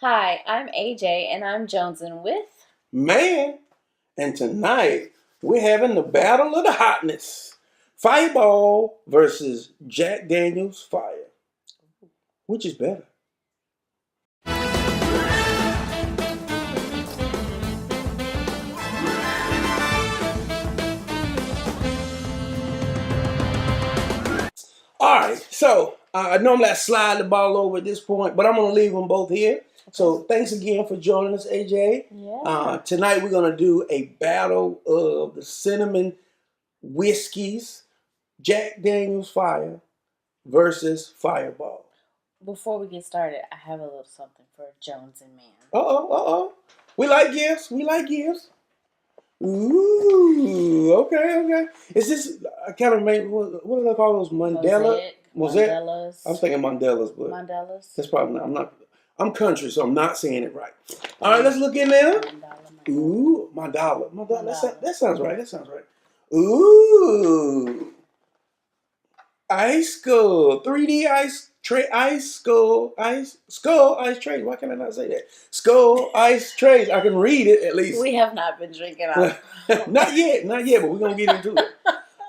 Hi, I'm AJ and I'm Jonesing with. Man, and tonight we're having the battle of the hotness. Fireball versus Jack Daniels Fire. Which is better? All right, so normally I slide the ball over at this point, but I'm going to leave them both here. So thanks again for joining us, AJ. Yeah. Tonight we're going to do a battle of the cinnamon whiskeys, Jack Daniels Fire versus Fireball. Before we get started, I have a little something for Jones and Mann. Uh-oh. We like gifts. We like gifts. Ooh, okay. Is this, I kind of made, what do they call those? Mandelas. I'm thinking Mandelas, but Mandelas. that's probably not, I'm country, so I'm not saying it right. All right, let's look in there. Ooh, Mandala. That sounds right. Ooh. Ice Skull, 3D Ice Skull Ice Trays. Why can I not say that? Skull Ice Trays. I can read it at least. We have not been drinking out. not yet, but we're gonna get into it.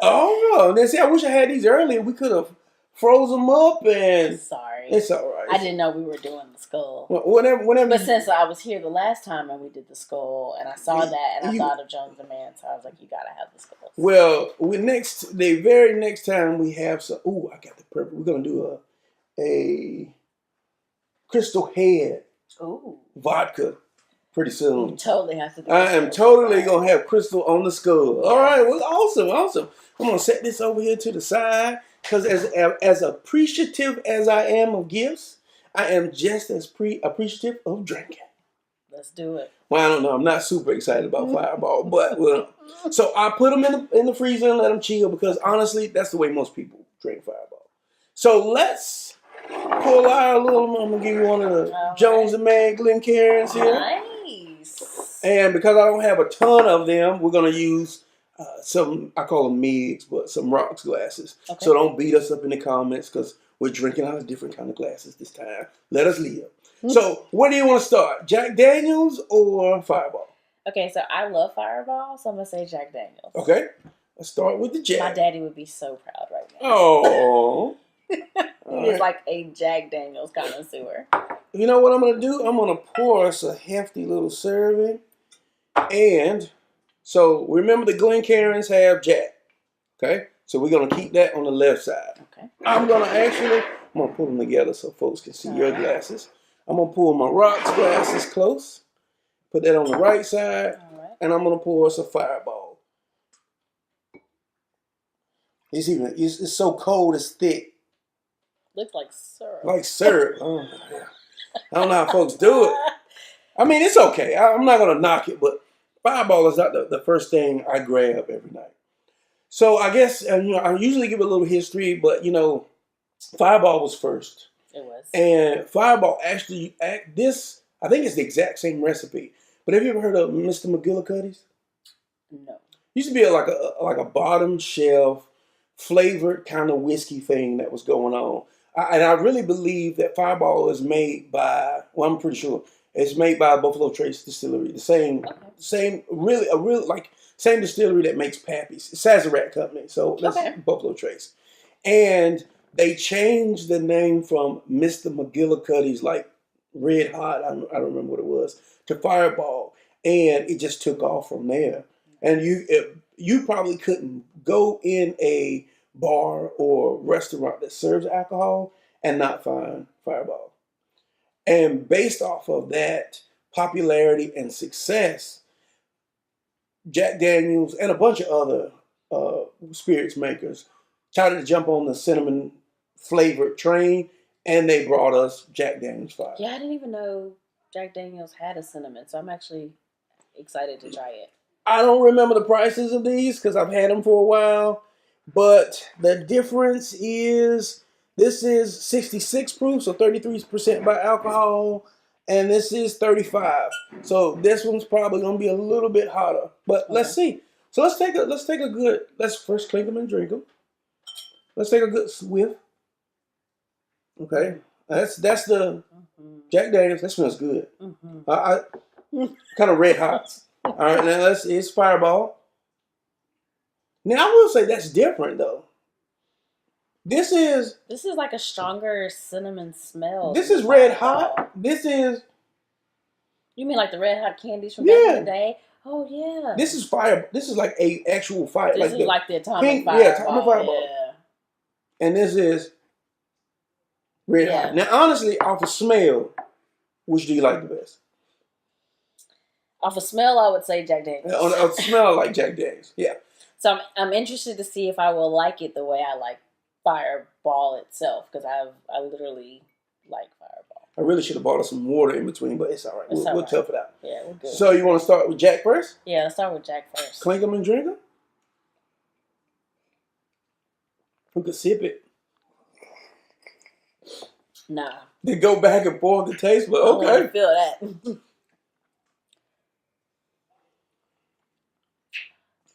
Oh no! See, I wish I had these earlier. We could have froze them up and. Sorry, it's all right. I didn't know we were doing the skull. Whenever. But since I was here the last time and we did the skull, and I saw that, and I thought of Jones and Mann, so I was like, you gotta have the skull. Well, the very next time we have some. Ooh, I got the purple. We're gonna do a Crystal Head vodka pretty soon. You totally have to do I am totally going to have Crystal on the skull. All right, well, awesome. I'm going to set this over here to the side because as appreciative as I am of gifts, I am just as appreciative of drinking. Let's do it. Well, I don't know. I'm not super excited about Fireball, but so I put them in the freezer and let them chill because honestly, that's the way most people drink Fireball. So let's pull out a little. I'm gonna give you one of the Jones and Mann Glencairns here. Nice. And because I don't have a ton of them, we're gonna use some. I call them migs, but some rocks glasses. Okay. So don't beat us up in the comments because we're drinking out of different kind of glasses this time. Let us live. So where do you want to start? Jack Daniels or Fireball? Okay, so I love Fireball, so I'm gonna say Jack Daniels. Okay, let's start with the Jack. My daddy would be so proud right now. Oh. He is like a Jack Daniels connoisseur. You know what I'm going to do? I'm going to pour us a hefty little serving. And so remember the Glencairns have Jack. Okay? So we're going to keep that on the left side. Okay. I'm going to pull them together so folks can see your glasses. I'm going to pull my rocks glasses close. Put that on the right side. All right. And I'm going to pour us a Fireball. It's so cold, it's thick. Looks like syrup. Like syrup. Oh, yeah. I don't know how folks do it. I mean, it's okay. I'm not going to knock it, but Fireball is not the first thing I grab every night. So I guess, I usually give a little history, but, Fireball was first. It was. And Fireball actually, I think it's the exact same recipe. But have you ever heard of Mr. McGillicuddy's? No. Used to be like a bottom shelf flavored kind of whiskey thing that was going on. And I really believe that Fireball is made by, well, I'm pretty sure it's made by Buffalo Trace Distillery, the same distillery that makes Pappy's. It's Sazerac Company, so that's Buffalo Trace. And they changed the name from Mr. McGillicuddy's, like Red Hot, I don't remember what it was, to Fireball, and it just took off from there. And you probably couldn't go in a bar or restaurant that serves alcohol and not find Fireball. And based off of that popularity and success, Jack Daniels and a bunch of other spirits makers tried to jump on the cinnamon flavored train, and they brought us Jack Daniels Fire. Yeah, I didn't even know Jack Daniels had a cinnamon, so I'm actually excited to try it. I don't remember the prices of these because I've had them for a while. But the difference is this is 66 proof, so 33% by alcohol, and this is 35. So this one's probably gonna be a little bit hotter. But let's see. So let's first clink them and drink them. Let's take a good whiff. Okay. That's the Jack Daniels. That smells good. I kind of red hot. All right, now it's Fireball. Now I will say that's different though. This is like a stronger cinnamon smell. This is red hot. This is. You mean like the red hot candies from back in the day? Oh yeah. This is fire. This is like a actual fire. This is like the atomic pink, fireball. Yeah, atomic fireball. Yeah. And this is red hot. Now, honestly, off of smell, which do you like the best? Off of smell, I would say Jack Daniels. On smell, I like Jack Daniels. Yeah. So I'm interested to see if I will like it the way I like Fireball itself, because I literally like Fireball. I really should have bought us some water in between, but it's all right. We'll tough it out. Yeah, we're good. So you want to start with Jack first? Yeah, let's start with Jack first. Clink them and drink them? We could sip it. Nah. They go back and forth the taste, but okay. I feel that.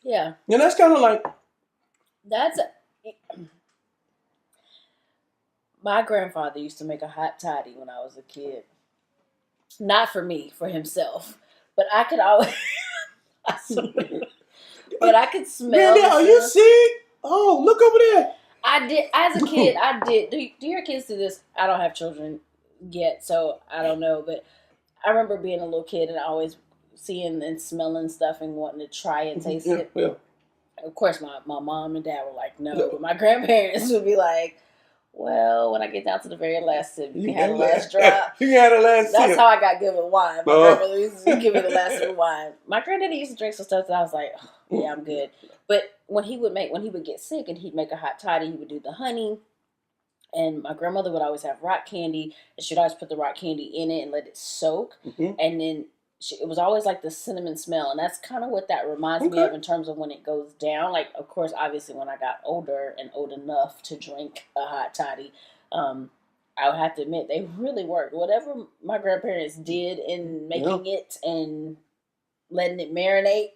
Yeah. And that's kind of like... My grandfather used to make a hot toddy when I was a kid. Not for me, for himself. But I could always... but I could smell... Randy, are you sick? Oh, look over there. I did, as a kid, I did. Do your kids do this? I don't have children yet, so I don't know. But I remember being a little kid and always seeing and smelling stuff and wanting to try and taste it. Yeah. Of course, my mom and dad were like, no. But my grandparents would be like, well, when I get down to the very last sip, you can have the last drop. You can have the last sip. That's how I got good with wine. My grandmother used to give me the last sip of wine. My granddaddy used to drink some stuff that I was like, oh, yeah, I'm good. But when he would get sick and he'd make a hot toddy, he would do the honey. And my grandmother would always have rock candy. And she'd always put the rock candy in it and let it soak. And then it was always like the cinnamon smell. And that's kind of what that reminds me of in terms of when it goes down. Like, of course, obviously, when I got older and old enough to drink a hot toddy, I would have to admit they really worked. Whatever my grandparents did in making it and letting it marinate,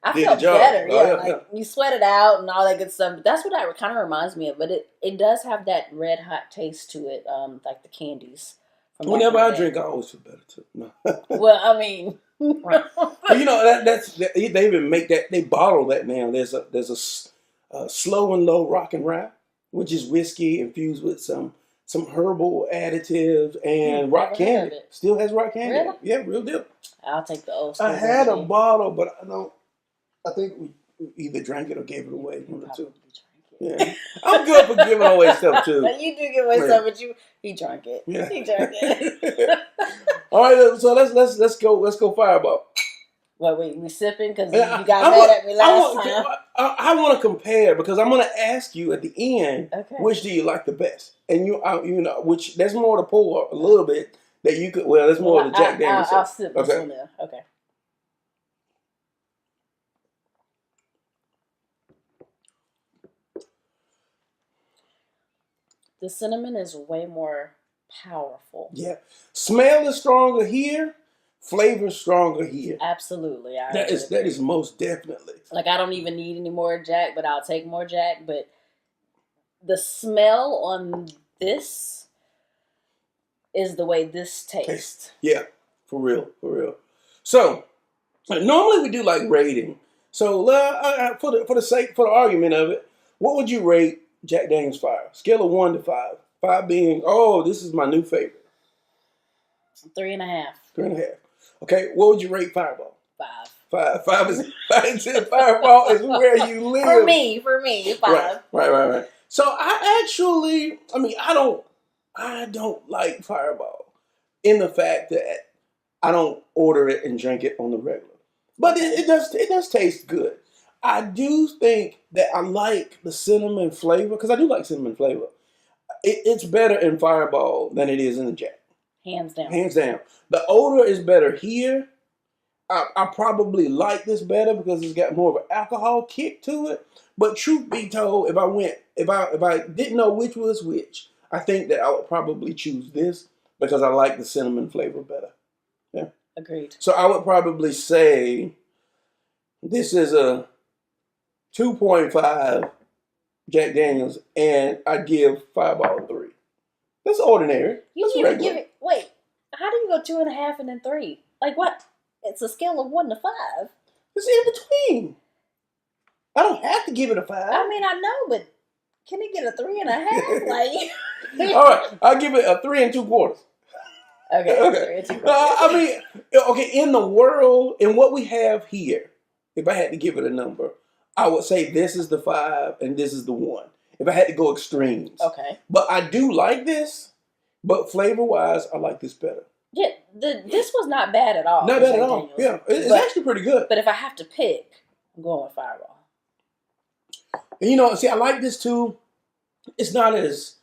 I felt better. Like you sweat it out and all that good stuff. But that's what that kind of reminds me of. But it does have that red hot taste to it, like the candies. Whenever I drink, I always feel better too. No. Well, I mean, right. But you know they even make that, they bottle that now. There's a slow and low rock and rye, which is whiskey infused with some herbal additives and rock candy. Still has rock candy. Really? Yeah, real deal. I'll take the old school. I had a bottle, but I think we either drank it or gave it away. One or two. Yeah, I'm good for giving away stuff too. You do give away stuff, but he drank it. Yeah. He drank it. All right, so let's go Fireball. What we sipping because you got mad at me last time? I want to compare because I'm going to ask you at the end which do you like the best, and you know which there's more to pour a little bit that you could. Well, there's more of the Jack Daniels. I'll sip this one there. Okay. The cinnamon is way more powerful. Yeah. Smell is stronger here. Flavor is stronger here. Absolutely. That is most definitely. Like, I don't even need any more Jack, but I'll take more Jack. But the smell on this is the way this tastes. Yeah. For real. So, normally we do like rating. So, for the argument of it, what would you rate Jack Daniels Fire? Scale of 1 to 5. 5 being, this is my new favorite. 3.5. 3.5. Okay, what would you rate Fireball? 5. 5 is Fireball is where you live. For me, 5. Right. So I don't like Fireball in the fact that I don't order it and drink it on the regular. But it does taste good. I do think that I like the cinnamon flavor, because I do like cinnamon flavor. It's better in Fireball than it is in the Jack. Hands down. The odor is better here. I probably like this better because it's got more of an alcohol kick to it. But truth be told, if I didn't know which was which, I think that I would probably choose this because I like the cinnamon flavor better. Yeah. Agreed. So I would probably say this is a 2.5 Jack Daniels, and I'd give Fireball a 3. That's ordinary. You That's need to regular. give it. Wait, how do you go 2.5 and then 3? Like what? It's a scale of 1 to 5. It's in between. I don't have to give it a 5. I mean, I know, but can it get a 3.5? Like, all right, I'll give it a 3 2/4. Okay. 3 2/4. I mean, okay, in the world, in what we have here, if I had to give it a number, I would say this is the 5 and this is the 1. If I had to go extremes. Okay. But I do like this, but flavor-wise, I like this better. Yeah, this was not bad at all. Not bad at all. Daniels. Yeah, it's actually pretty good. But if I have to pick, I'm going with Fireball. And you know, see, I like this too. It's not as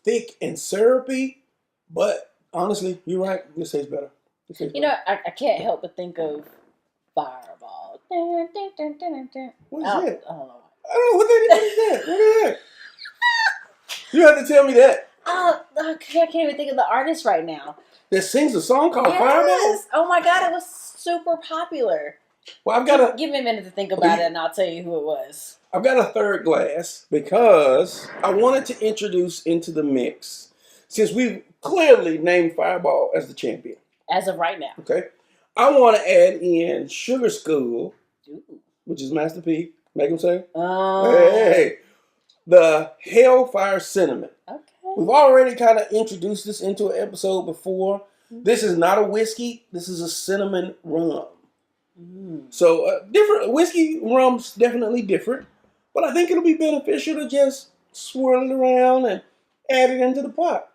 thick and syrupy, but honestly, you're right. This tastes better. You know, I can't help but think of Fireball. What is that? I don't know. I don't know what that is. What is that? You have to tell me that. I can't even think of the artist right now. That sings a song called Fireball? Oh my God, it was super popular. Well, I've got Give me a minute to think about it and I'll tell you who it was. I've got a third glass because I wanted to introduce into the mix, since we've clearly named Fireball as the champion. As of right now. Okay. I want to add in Sugar School, Ooh. which is Master P. Make him say. Oh. Hey. The Hellfire Cinnamon. Okay. We've already kind of introduced this into an episode before. This is not a whiskey. This is a cinnamon rum. So different whiskey rum's definitely different, but I think it'll be beneficial to just swirl it around and add it into the pot.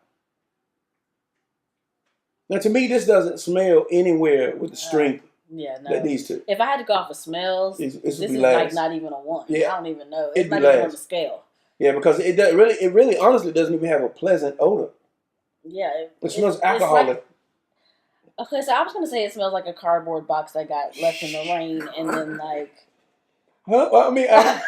Now, to me, this doesn't smell anywhere with the strength that these two. If I had to go off of smells, this is last. like not even a 1. Yeah. I don't even know. It's It'd not be even last. on the scale. Yeah, because it really, honestly doesn't even have a pleasant odor. Yeah. It smells alcoholic. Like, okay, so I was going to say it smells like a cardboard box that got left in the rain and then like... Huh? I mean, I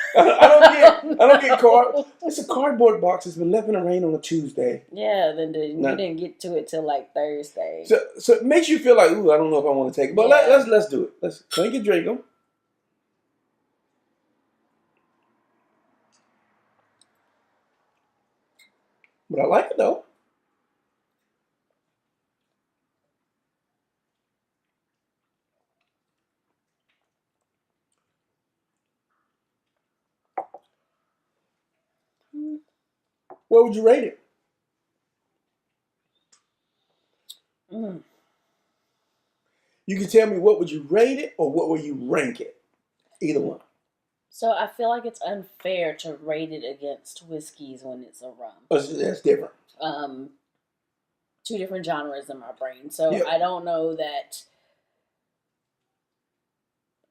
don't get card. It's a cardboard box that's been left in the rain on a Tuesday. Yeah, then you didn't get to it till like Thursday. So it makes you feel like, ooh, I don't know if I want to take it, but let's do it. Let's drink it, drink them. But I like it though. What would you rate it? You can tell me what would you rate it or what would you rank it? Either one. So I feel like it's unfair to rate it against whiskeys when it's a rum. That's different. 2 different genres in my brain. So Yeah. I don't know that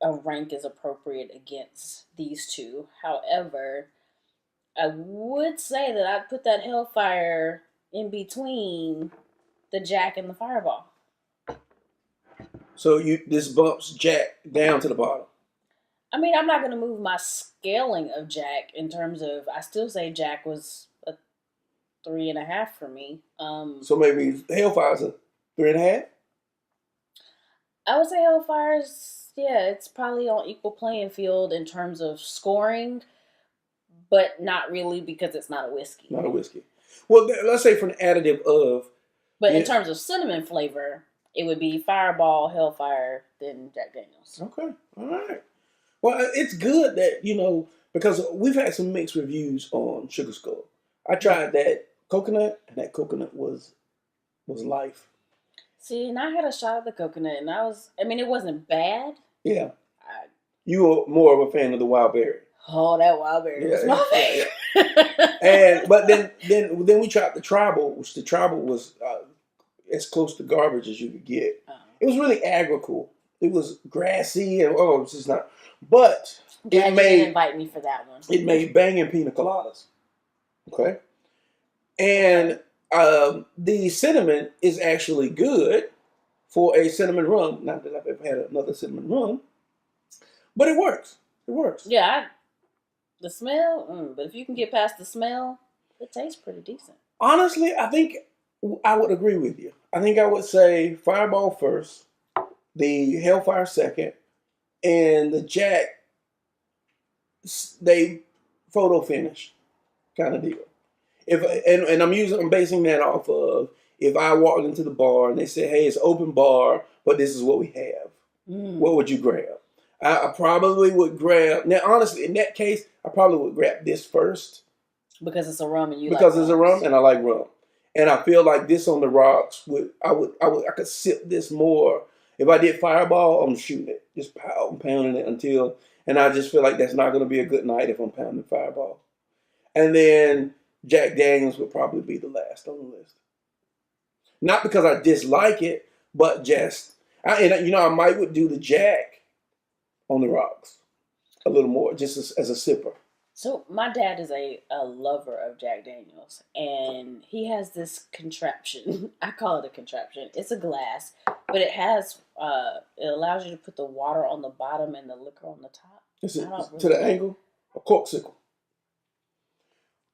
a rank is appropriate against these 2. However, I would say that I'd put that Hellfire in between the Jack and the Fireball. So this bumps Jack down to the bottom. I mean, I'm not going to move my scaling of Jack in terms of, I still say Jack was a 3.5 for me. So maybe Hellfire's a 3.5? I would say Hellfire's, it's probably on equal playing field in terms of scoring. But not really because it's not a whiskey. Not a whiskey. Well, let's say for an additive of... But in terms of cinnamon flavor, it would be Fireball, Hellfire, then Jack Daniels. Okay. All right. Well, it's good that, because we've had some mixed reviews on Sugar Skull. I tried that coconut, and that coconut was life. See, and I had a shot of the coconut, and it wasn't bad. Yeah. You were more of a fan of the wild berry. Oh, that wild berry was my favorite. But then we tried the tribal, which the tribal was as close to garbage as you could get. It was really agricultural. It was grassy and it's just not. But you didn't invite me for that one. It made banging pina coladas. Okay, and the cinnamon is actually good for a cinnamon rum. Not that I've ever had another cinnamon rum, but it works. It works. Yeah. The smell, but if you can get past the smell, it tastes pretty decent. Honestly, I think I would agree with you. I think I would say Fireball first, the Hellfire second, and the Jack, they photo finish kind of deal. I'm basing that off of if I walked into the bar and they said, "Hey, it's open bar, but this is what we have." What would you grab? I probably would grab. Now, honestly, in that case, I probably would grab this first because it's a rum and because it's a rum and I like rum, and I feel like this on the rocks I could sip this more. If I did Fireball, I'm shooting it, just pounding it until, and I just feel like that's not going to be a good night if I'm pounding Fireball. And then Jack Daniels would probably be the last on the list. Not because I dislike it, but just, I might would do the Jack on the rocks a little more, just as a sipper. So my dad is a lover of Jack Daniels, and he has this contraption. I call it a contraption. It's a glass, but it has it allows you to put the water on the bottom and the liquor on the top. Is it to the angle? A corksicle.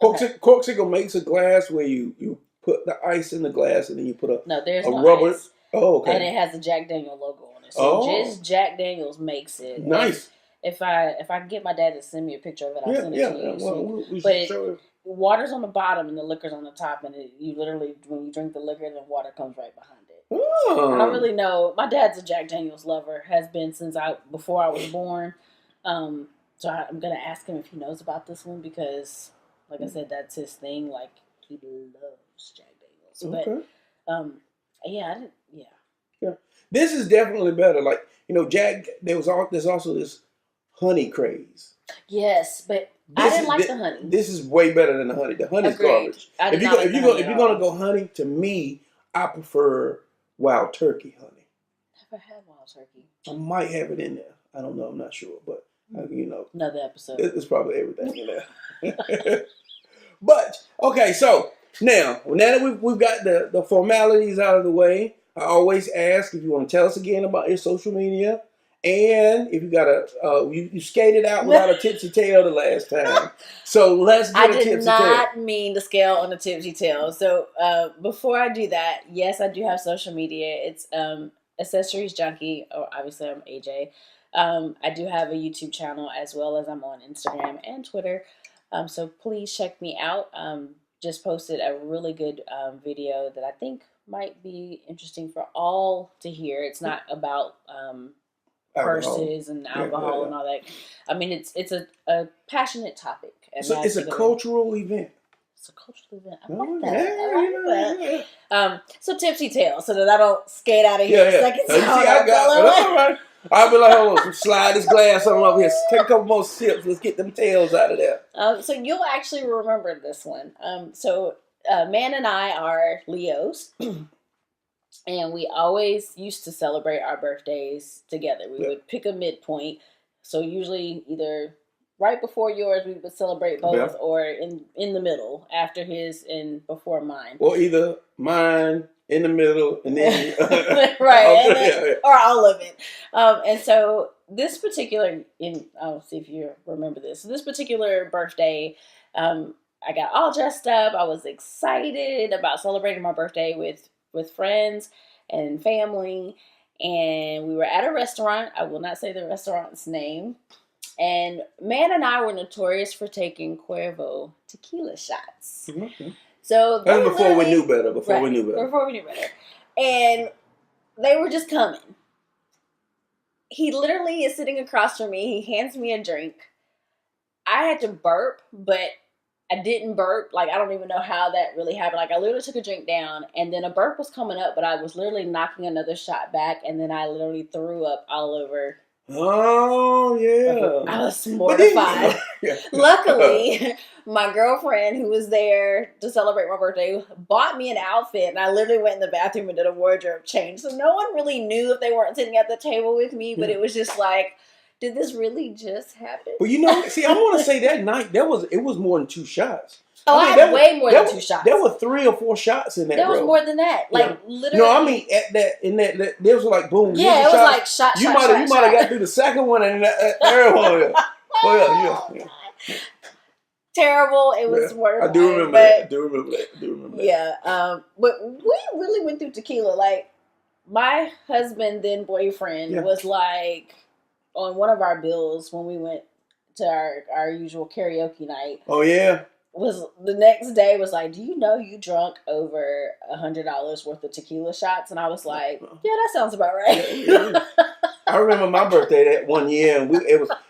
Corksicle makes a glass where you put the ice in the glass and then you put a rubber. Ice. Oh, okay. And it has the Jack Daniel logo on it. So just Jack Daniels makes it. Nice. If I can get my dad to send me a picture of it, I'll send it to you. But water's on the bottom and the liquor's on the top, and you literally, when you drink the liquor, then water comes right behind it. Oh. I don't really know. My dad's a Jack Daniels lover, has been since before I was born. So I'm gonna ask him if he knows about this one because, like I said, that's his thing. Like he loves Jack Daniels. Okay. But yeah. This is definitely better. Like Jack. There's also this honey craze. Yes, but I didn't like the honey. This is way better than the honey. The honey's garbage. If you're gonna go honey, to me, I prefer wild turkey honey. Never had wild turkey. I might have it in there. I don't know. I'm not sure, but another episode. It's probably everything in there. But okay, so now that we've got the formalities out of the way, I always ask if you want to tell us again about your social media. And if you got you skated out without a tipsy tail the last time. So let's get a tipsy tail. I did not mean to scale on a tipsy tail. So before I do that, yes, I do have social media. It's Accessories Junkie, or obviously I'm AJ. I do have a YouTube channel as well as I'm on Instagram and Twitter. So please check me out. Just posted a really good video that I think might be interesting for all to hear. It's not about purses and alcohol and all that. I mean, it's a passionate topic. And so it's a cultural event. It's a cultural event. I like that. I like that. So tipsy tail, so that I don't skate out of here. Second time. That's all right. I'll be like, hold on, slide this glass on over here. Take a couple more sips. Let's get them tails out of there. So you'll actually remember this one. Man and I are Leos. And we always used to celebrate our birthdays together. We would pick a midpoint. So usually either right before yours, we would celebrate both, or in the middle, after his and before mine. Or either mine, in the middle, and then... right. Or all of it. And so this particular... I'll see if you remember this. So this particular birthday... I got all dressed up. I was excited about celebrating my birthday with friends and family, and we were at a restaurant. I will not say the restaurant's name. And Man and I were notorious for taking Cuervo tequila shots. Mm-hmm. So that was before we knew better. Before we knew better. And they were just coming. He literally is sitting across from me. He hands me a drink. I had to burp, but I didn't burp. Like, I don't even know how that really happened. Like, I literally took a drink down, and then a burp was coming up, but I was literally knocking another shot back, and then I literally threw up all over. Oh, yeah. I was mortified. Luckily, my girlfriend who was there to celebrate my birthday bought me an outfit, and I literally went in the bathroom and did a wardrobe change. So no one really knew if they weren't sitting at the table with me, but it was just like, did this really just happen? But see, I want to say that night, it was more than 2 shots. Oh, I had way more than 2 shots. There were 3 or 4 shots in that. There was more than that. Like, literally. No, I mean, there was like, boom. Yeah, it was like shot, You might have got through the second one and that third one. Oh, yeah. Terrible. It was worse. I do remember that. Yeah. But we really went through tequila. Like, my husband, then boyfriend, was like, on one of our bills when we went to our usual karaoke night. Oh, yeah. was the next day was like, do you know you drunk over $100 worth of tequila shots? And I was like, yeah, that sounds about right. Yeah. I remember my birthday that one year, and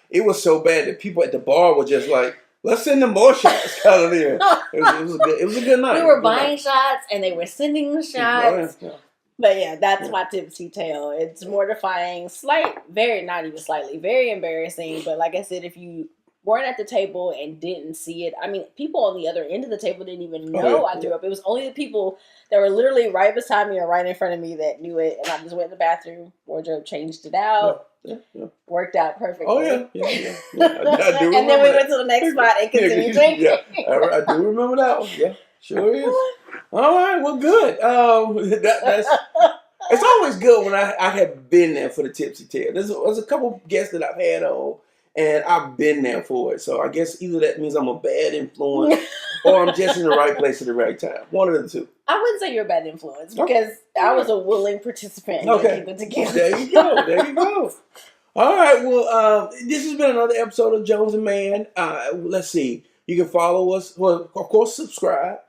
it was so bad that people at the bar were just like, let's send them more shots out of there. It was a good night. We were buying shots, and they were sending shots. Yeah. But yeah, that's my tipsy tale. It's mortifying, not even slightly, very embarrassing. But like I said, if you weren't at the table and didn't see it, I mean, people on the other end of the table didn't even know I threw up. It was only the people that were literally right beside me or right in front of me that knew it. And I just went in the bathroom, wardrobe changed it out. Yeah. Worked out perfectly. Oh, yeah. I do and then we went to the next spot and continued drinking. Yeah, I do remember that one. Yeah, sure is. All right, well, good. It's always good when I have been there for the tipsy tale. There's a couple guests that I've had on, and I've been there for it. So I guess either that means I'm a bad influence or I'm just in the right place at the right time. One of the two. I wouldn't say you're a bad influence because I was a willing participant in keeping it together. There you go. All right, well, this has been another episode of Jones and Mann. Let's see. You can follow us. Well, of course, subscribe.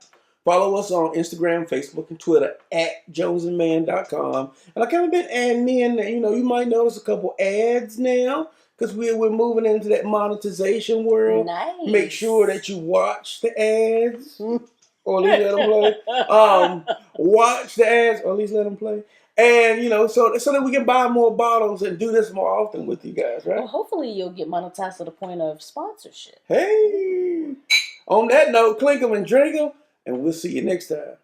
Follow us on Instagram, Facebook, and Twitter at jonesandmann.com. And I kind of been adding in, you might notice a couple ads now because we're moving into that monetization world. Nice. Make sure that you watch the ads or at least let them play. Watch the ads or at least let them play. And, so that we can buy more bottles and do this more often with you guys, right? Well, hopefully you'll get monetized to the point of sponsorship. Hey! On that note, clink them and drink them, and we'll see you next time.